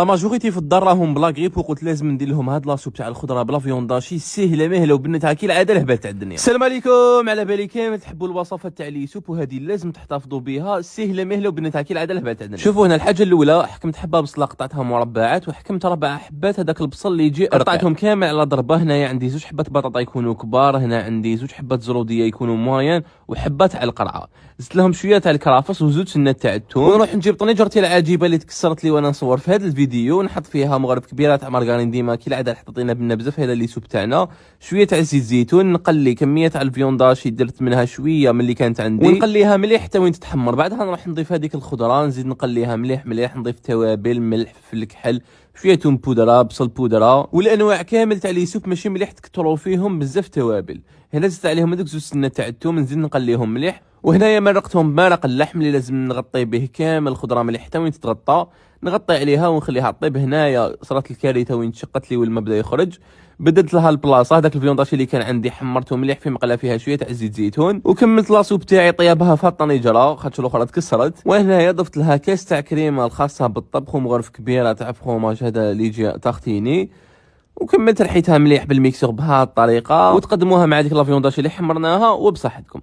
لا ماجوريتي في الدار راهم بلا غريب، وقلت لازم ندير لهم هاد لاسوب تاع الخضره بلا فيونداشي سهله مهله وبنتها كي العاده الهبال تاع الدنيا. السلام عليكم، على بالي كامل تحبوا الوصفات تاع لي سوب، وهذه لازم تحتفظوا بها، سهله مهله وبنتها كي العاده الهبال تاع الدنيا. شوفوا هنا الحاجه الاولى، حكمت حبه بصله قطعتها مربعات، وحكمت 4 حبات هذاك البصل اللي يجي قطعتهم كامل على ضربه. هنايا عندي 2 حبات بطاطا يكونوا كبار، هنا عندي 2 حبات زروديه يكونوا موين، وحبه تاع القرعه. زدت لهم شويه تاع الكرافس وزوج سنه تاع الثوم، ونروح نجيب طنجرتي العجيبه اللي تكسرت لي وانا نصور في هذا الفيديو، نحط فيها مغرب كبيره تاع مارغرين ديما كي العاده حطينا بنا بزاف. هذا اللي سوب تاعنا شويه تاع زيت زيتون، نقلي كميه تاع الفيونداشي درت منها شويه من اللي كانت عندي، ونقليها مليح حتى وين تتحمر. بعدها نروح نضيف هذيك الخضره، نزيد نقليها مليح مليح، نضيف توابل ملح فلفل كحل شويه توم بودره بصل بودره، والانواع كامل تاع لي سوب ماشي مليح تكثروا فيهم بزاف توابل. هنا زدت عليهم هذوك 2 سنات تاع الثوم، نزيد نقليهم مليح. وهنايا مرقتهم بمرق اللحم اللي لازم نغطي به كامل الخضره مليح حتى وين تتغطى، نغطي عليها ونخليها طيب. هنايا صارت الكارثه وين تشقت لي والما بدا يخرج، بدلت لها البلاصه. هذاك الفيونداشي اللي كان عندي حمرته مليح في مقله فيها شويه تاع زيت زيتون، وكملت لاصوب تاعي طيابها في الطنجره خاطر الاخرى تكسرت. وهنايا ضفت لها كاس تاع كريمه الخاصه بالطبخ، ومغرف كبيره تاع فروماج هذا اللي يجي تختيني، وكملت رحيتها مليح بالميكسور بهذه الطريقه، وتقدموها مع ديك لافيونداشي اللي حمرناها. وبصحتكم.